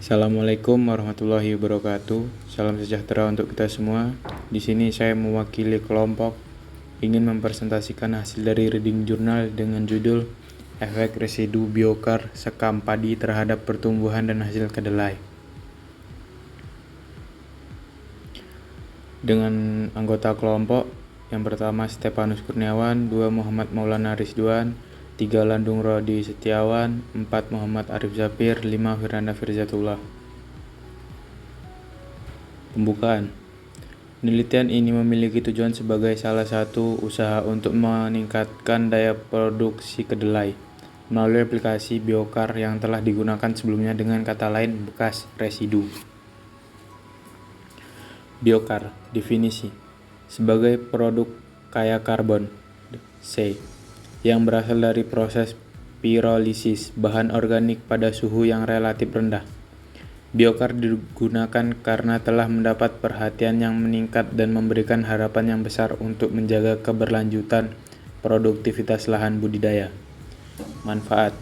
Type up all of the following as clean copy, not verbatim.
Assalamualaikum warahmatullahi wabarakatuh. Salam sejahtera untuk kita semua. Di sini saya mewakili kelompok ingin mempresentasikan hasil dari reading journal dengan judul Efek Residu Biokar Sekam Padi Terhadap Pertumbuhan dan Hasil Kedelai. Dengan anggota kelompok yang pertama Stefanus Kurniawan, 2 Muhammad Maulana Rizduan, 3 Landung Rodi Setiawan, 4 Muhammad Arif Zafir, 5 Firanda Firzatullah. Pembukaan. Penelitian ini memiliki tujuan sebagai salah satu usaha untuk meningkatkan daya produksi kedelai melalui aplikasi biokar yang telah digunakan sebelumnya dengan kata lain bekas residu. Biokar, definisi, sebagai produk kaya karbon, C, yang berasal dari proses pirolisis bahan organik pada suhu yang relatif rendah. Biokar digunakan karena telah mendapat perhatian yang meningkat dan memberikan harapan yang besar untuk menjaga keberlanjutan produktivitas lahan budidaya. Manfaat: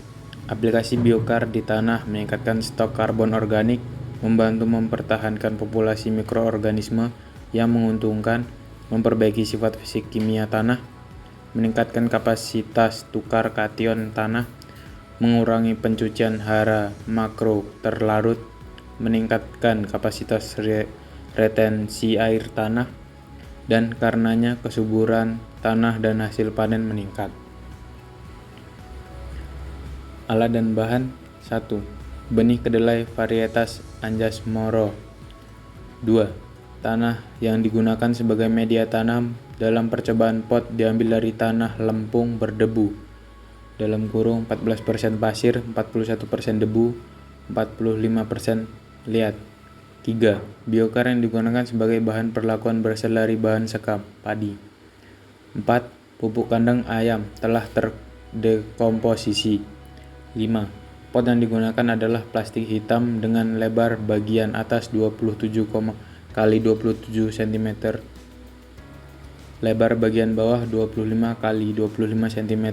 aplikasi biokar di tanah meningkatkan stok karbon organik, membantu mempertahankan populasi mikroorganisme yang menguntungkan, memperbaiki sifat fisik kimia tanah, meningkatkan kapasitas tukar kation tanah, mengurangi pencucian hara makro terlarut, meningkatkan kapasitas retensi air tanah, dan karenanya kesuburan tanah dan hasil panen meningkat. Alat dan bahan: 1. Benih kedelai varietas Anjas Moro. 2. Tanah yang digunakan sebagai media tanam dalam percobaan pot diambil dari tanah lempung berdebu (14% pasir, 41% debu, 45% liat). 3. Biokar yang digunakan sebagai bahan perlakuan berasal dari bahan sekam, padi. 4. Pupuk kandang ayam telah terdekomposisi. 5. Pot yang digunakan adalah plastik hitam dengan lebar bagian atas 27 x 27 cm, lebar bagian bawah 25 x 25 cm,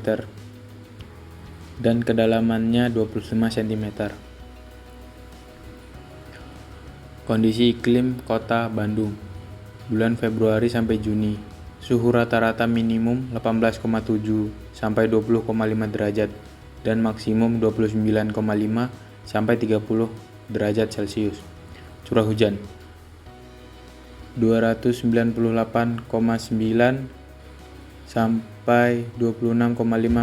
dan kedalamannya 25 cm. Kondisi iklim Kota Bandung, bulan Februari sampai Juni. Suhu rata-rata minimum 18,7 sampai 20,5 derajat dan maksimum 29,5 sampai 30 derajat Celcius. Curah hujan 298,9 sampai 26,5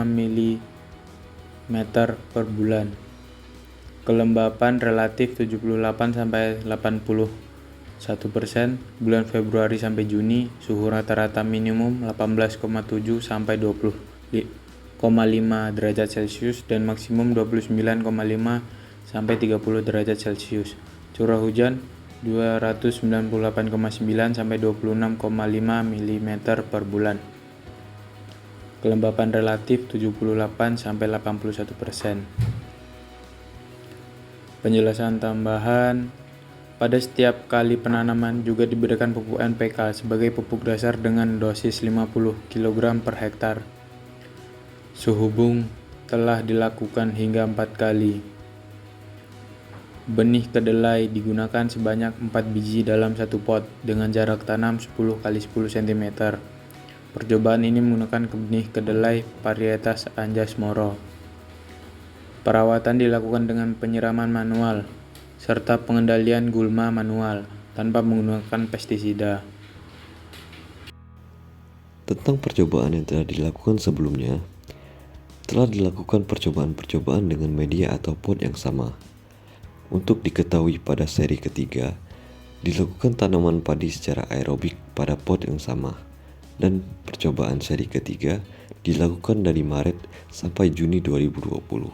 mm per bulan. Kelembapan relatif 78 sampai 81% bulan Februari sampai Juni. Suhu rata-rata minimum 18,7 sampai 20,5 derajat Celcius dan maksimum 29,5 sampai 30 derajat Celcius. Curah hujan 298,9 sampai 26,5 mm per bulan. Kelembapan relatif 78 sampai 81%. Penjelasan tambahan: pada setiap kali penanaman juga diberikan pupuk NPK sebagai pupuk dasar dengan dosis 50 kg per hektar. Suhubung telah dilakukan hingga 4 kali. Benih kedelai digunakan sebanyak 4 biji dalam satu pot dengan jarak tanam 10 x 10 cm. Percobaan ini menggunakan benih kedelai varietas Anjas Moro. Perawatan dilakukan dengan penyiraman manual serta pengendalian gulma manual tanpa menggunakan pestisida. Tentang percobaan yang telah dilakukan sebelumnya, telah dilakukan percobaan-percobaan dengan media atau pot yang sama. Untuk diketahui, pada seri ketiga, dilakukan tanaman padi secara aerobik pada pot yang sama, dan percobaan seri ketiga dilakukan dari Maret sampai Juni 2020.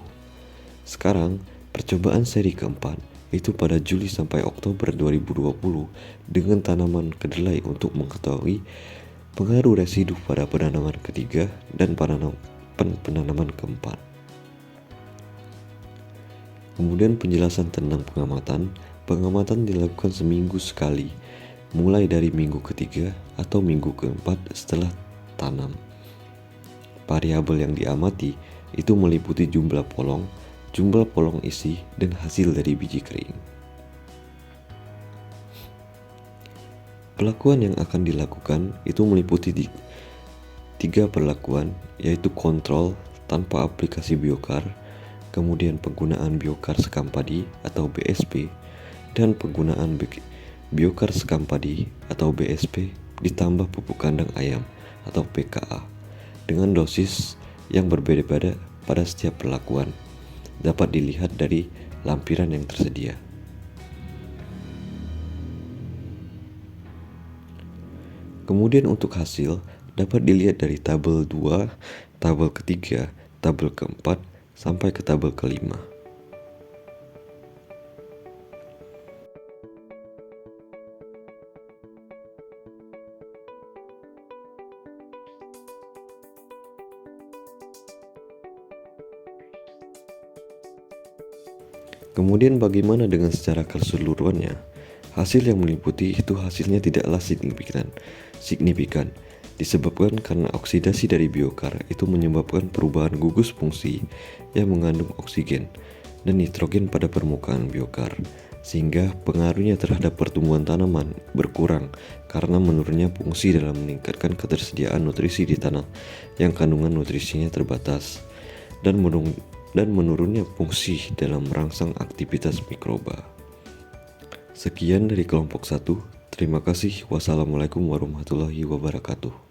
Sekarang, percobaan seri keempat, itu pada Juli sampai Oktober 2020 dengan tanaman kedelai untuk mengetahui pengaruh residu pada penanaman ketiga dan penanaman keempat. Kemudian penjelasan tentang pengamatan. Pengamatan dilakukan seminggu sekali, mulai dari minggu ketiga atau minggu keempat setelah tanam. Variabel yang diamati itu meliputi jumlah polong isi, dan hasil dari biji kering. Perlakuan yang akan dilakukan itu meliputi tiga perlakuan, yaitu kontrol tanpa aplikasi biokar, kemudian penggunaan biokar sekam padi atau BSP, dan penggunaan biokar sekam padi atau BSP ditambah pupuk kandang ayam atau PKA dengan dosis yang berbeda-beda pada setiap perlakuan. Dapat dilihat dari lampiran yang tersedia. Kemudian untuk hasil dapat dilihat dari tabel 2, tabel ketiga, tabel keempat, sampai ke tabel kelima. Kemudian bagaimana dengan secara keseluruhannya? Hasil yang meliputi itu hasilnya tidaklah signifikan disebabkan karena oksidasi dari biokar itu menyebabkan perubahan gugus fungsi yang mengandung oksigen dan nitrogen pada permukaan biokar, sehingga pengaruhnya terhadap pertumbuhan tanaman berkurang karena menurunnya fungsi dalam meningkatkan ketersediaan nutrisi di tanah yang kandungan nutrisinya terbatas dan menurunnya fungsi dalam merangsang aktivitas mikroba. Sekian dari kelompok 1. Terima kasih. Wassalamualaikum warahmatullahi wabarakatuh.